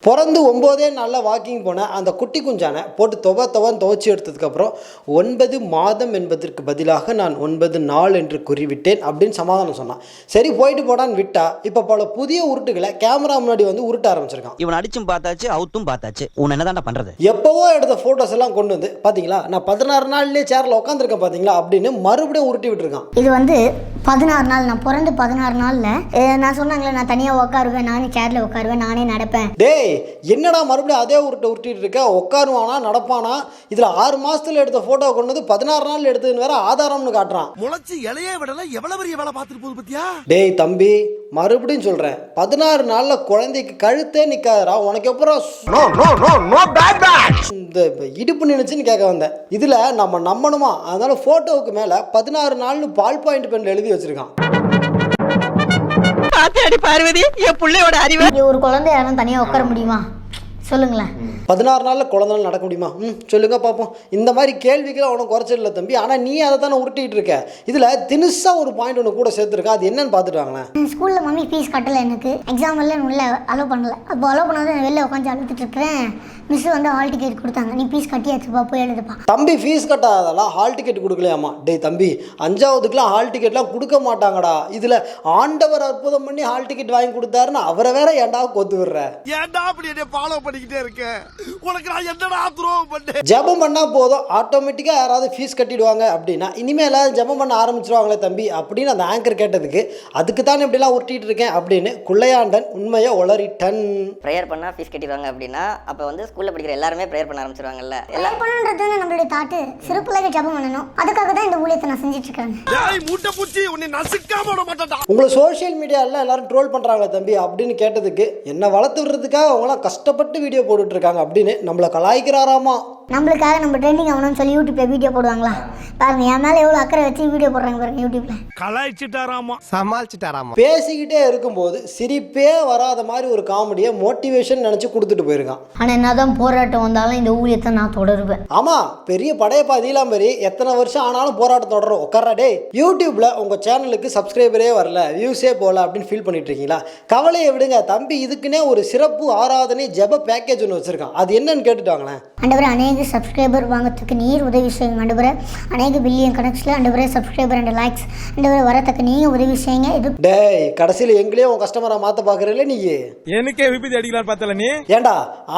பிறந்து 9 நாளில் வாக்கிங் போன அந்த குட்டி குஞ்சானை போட்டு துவச்சி எடுத்ததுக்கப்புறம் 9 மாதம் என்பதற்கு பதிலாக நான் 9 நாள் என்று கூறிவிட்டேன் அப்படின்னு சமாதானம் சொன்னான். சரி போயிட்டு போடான்னு விட்டா இப்போ பல புதிய உருட்டுகளை கேமரா முன்னாடி வந்து உருட்ட ஆரம்பிச்சிருக்கான். இவன் அடிச்சும் பார்த்தாச்சு அவுத்தும் பார்த்தாச்சு, உன் என்னதான்டா பண்றது? எப்போவோ எடுத்த ஃபோட்டோஸ் எல்லாம் கொண்டு வந்து பார்த்தீங்களா நான் 16 நாள்லேயே சேரில் உட்காந்துருக்கேன் பார்த்தீங்களா அப்படின்னு மறுபடியும் உருட்டி விட்டுருக்கான். இது வந்து 16 நாள், நான் பிறந்து 16 நாளில் நான் சொன்னாங்களே நான் தனியாக உட்காருவேன், நானே சேரில் உட்காருவேன், நானே நடப்பேன். டேய் என்னடா மறுபடியும் அதே உருட்டிட்டு இருக்க? உட்காருவானா நடப்பானா? இதில் 6 மாசத்துல எடுத்த ஃபோட்டோ கொண்டு வந்து 16 நாள் எடுத்ததுன்னு வேற ஆதாரம்னு காட்டுறான். முளைச்சு இலையே விடல எவ்வளவு பெரிய வேலை பார்த்துட்டு போகுது பத்தியா? டேய் தம்பி மறுபடியும் சொல்றேன், 16 நாள்ல குழந்தைக்கு கழுத்தே நிக்காதரா, உனக்கு எப்பறம் இந்த இடுப்பு நினைச்சுன்னு கேட்க வந்தேன். இதுல நம்ம நம்பணுமா? அதனால போட்டோவுக்கு மேல 16 நாள்னு பால் பாயிண்ட் பென்ல எழுதி வச்சிருக்கான். பார்வதி என் பிள்ளையோட அறிவு. ஒரு குழந்தை யாரும் தனியாக உட்கார முடியுமா சொல்லுங்களேன்? 16 நாளில் குழந்தைனால நடக்க முடியுமா? சொல்லுங்க பார்ப்போம். இந்த மாதிரி கேள்விக்கெல்லாம் அவனும் குறைச்சிடல தம்பி. ஆனால் நீ அதை தானே உருட்டிகிட்டு இருக்க. இதில் தினுசா ஒரு பாயிண்ட் ஒன்று கூட சேர்த்துருக்கா. அது என்னன்னு பார்த்துட்டாங்களேன். ஸ்கூலில் மம்மி ஃபீஸ் கட்டலை, எனக்கு எக்ஸாம் எல்லாம் உள்ள அலோவ் பண்ணல. அப்போ அலோவ் பண்ணாத வெளில உட்காந்து அழுத்துட்டு இருக்கிறேன். மிஸ் வந்து ஹால் டிக்கெட் கொடுத்தாங்க, நீ ஃபீஸ் கட்டியாச்சுப்பா போய் எழுதுப்பா. தம்பி ஃபீஸ் கட்டாதெல்லாம் ஹால் டிக்கெட் கொடுக்கலையாமா? டேய் தம்பி 5ஆவதுக்குலாம் ஹால் டிக்கெட்லாம் கொடுக்க மாட்டாங்கடா. இதில் ஆண்டவர் அற்புதம் பண்ணி ஹால் டிக்கெட் வாங்கி கொடுத்தாருன்னு அவரை வேற ஏன்டா கொத்து விடுற? ஏன்டா அப்படி என்ன ஃபாலோ பண்ணிக்கிட்டே இருக்கேன்? உனக்கு நான் என்னடா துரோகம் பண்ணேன்? ஜெபம் பண்ணா போதும் ஆட்டோமேட்டிக்கா யாராவது ஃபீஸ் கட்டிடுவாங்க அப்படின்னா இனிமேல் எல்லாரும் ஜெபம் பண்ண ஆரம்பிச்சிருவாங்களே தம்பி அப்படின்னு அந்த ஆங்கர் கேட்டதுக்கு அதுக்கு தான் இப்படிலாம் உருட்டிட்டு இருக்கேன் அப்படின்னு குள்ளையாண்டன் உண்மையை உளறிட்டன். ப்ரேயர் பண்ணா ஃபீஸ் கட்டிடுவாங்க அப்படின்னா அப்போ வந்து ஸ்கூல்ல படிக்கிற எல்லாருமே ப்ரேயர் பண்ண ஆரம்பிச்சிருவாங்கல்ல. எல்லாம் பண்ணணுன்றது நம்மளுடைய தாட்டு. சிறு பிள்ளைகள் ஜெபம் பண்ணணும், அதுக்காக தான் இந்த ஊழியத்தை நான் செஞ்சுட்டு இருக்கேன். டேய் மூட்டை பூச்சி உன்னை நசுக்காம விட மாட்டேன்டா. உங்களை சோஷியல் மீடியால எல்லாரும் ட்ரோல் பண்றாங்களே தம்பி அப்படின்னு கேட்டதுக்கு என்ன வளர்த்து விடுறதுக்காக அவங்களாம் கஷ்டப்பட்டு வீடியோ போட்டுட்டு இருக்காங்க அப்படின்னு நம்மளை கலாய்க்கிறாராமா. நம்மளுக்காக நம்ம ட்ரெண்டிங் ஆகணும்னு சொல்லி யூடியூப்ல வீடியோ போடுவாங்களா பாருங்க. என் மேலே எவ்வளோ அக்கறை வச்சு வீடியோ போடுறாங்க பாருங்க யூடியூப்ல. கலாய்ச்சிட்டாராமா, சமாளிச்சிட்டாராமா. பேசிக்கிட்டே இருக்கும்போது சிரிப்பே வராத மாதிரி ஒரு காமெடியை மோட்டிவேஷன் நினைச்சு கொடுத்துட்டு போயிருக்கான். ஆனால் என்னதான் போராட்டம் வந்தாலும் இந்த ஊழியத்தை நான் தொடருவேன். ஆமா பெரிய படையப்பா நீலாம்பரி எத்தனை வருஷம் ஆனாலும் போராட்டம் தொடரும். உட்காரா டே. யூடியூப்ல உங்க சேனலுக்கு சப்ஸ்கிரைபரே வரல, வியூஸே போகல அப்படின்னு ஃபீல் பண்ணிட்டு இருக்கீங்களா? கவலையை விடுங்க தம்பி, இதுக்குன்னே ஒரு சிறப்பு ஆராதனை ஜெப பேக்கேஜ் ஒன்று வச்சிருக்கான். அது என்னன்னு கேட்டுட்டாங்களேன். ஆண்டவரே அநேக சப்ஸ்கிரைபர் வாங்கறதுக்கு நீர் உதவி செய்யுங்க ஆண்டவரே. அநேக பில்லியன் கணக்கில் ஆண்டவரே சப்ஸ்கிரைபர் அண்ட் லைக்ஸ் ஆண்டவரே வரத்துக்கு நீங்க உதவி செய்யுங்க. இது டேய் கடைசியில் எங்களையே உன் கஸ்டமரா மாத்த பாக்குறல நீ. எனக்கே விபதி அடிக்கலாம் பார்த்தல நீ. ஏண்டா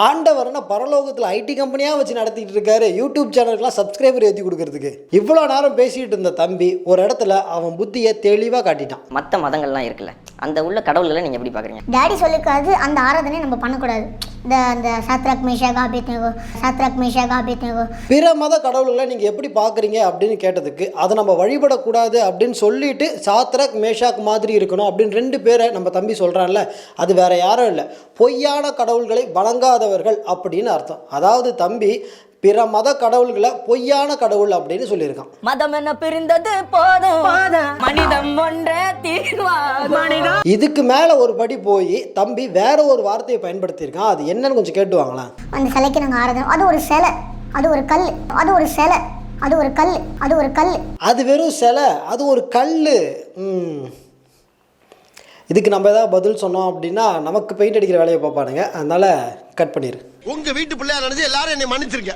ஆண்டவர்னா பரலோகத்தில் ஐடி கம்பெனியா வச்சு நடத்திட்டு இருக்காரு, யூடியூப் சேனலுக்குலாம் சப்ஸ்கிரைபர் ஏற்றி கொடுக்கறதுக்கு. இவ்வளோ நேரம் பேசிட்டு இருந்த தம்பி ஒரு இடத்துல அவன் புத்தியை தெளிவாக காட்டிட்டான். மற்ற மதங்கள்லாம் இருக்குல்ல, அந்த உள்ள கடவுள்களை நீங்க எப்படி பாக்குறீங்க? டேடி சொல்லிருக்காது அந்த ஆராதனை நம்ம பண்ணக்கூடாது. இந்த Shadrach Meshach Abednego, Shadrach Meshach Abednego பிற மத கடவுள்களை நீங்க எப்படி பாக்குறீங்க அப்படின்னு கேட்டதுக்கு அதை நம்ம வழிபடக்கூடாது அப்படின்னு சொல்லிட்டு சாத்ராக் மேஷாக் மாதிரி இருக்கணும் அப்படின்னு 2 பேரை நம்ம தம்பி சொல்றான்ல, அது வேற யாரும் இல்லை, பொய்யான கடவுள்களை வணங்காதவர்கள் அப்படின்னு அர்த்தம். அதாவது தம்பி பிற மத கடவுள்களை பொய்யான கடவுள் அப்படின்னு சொல்லியிருக்கான். மதம் என்ன பிரிந்தது போதும், மனிதம் ஒன்றே தீர்வாகும். இதுக்கு மேல ஒரு படி போய் தம்பி வேற ஒரு வார்த்தையை பயன்படுத்தியிருக்கான். அது என்னன்னு கொஞ்சம் கேட்டுவாங்களா? அந்த சிலைக்கு நாங்கள் ஆராதனை, அது ஒரு சிலை, அது ஒரு கல், அது ஒரு சிலை, அது ஒரு கல், அது ஒரு கல். அது வெறும் சிலை, அது ஒரு கல். இதுக்கு நம்ம ஏதாவது பதில் சொன்னோம் அப்படின்னா நமக்கு பெயிண்ட் அடிக்கிற வேலையை பார்ப்பானுங்க. அதனால கட் பண்ணிடு. உங்க வீட்டு பிள்ளையா நினைச்சு எல்லாரும் என்னை மன்னிச்சிருக்க.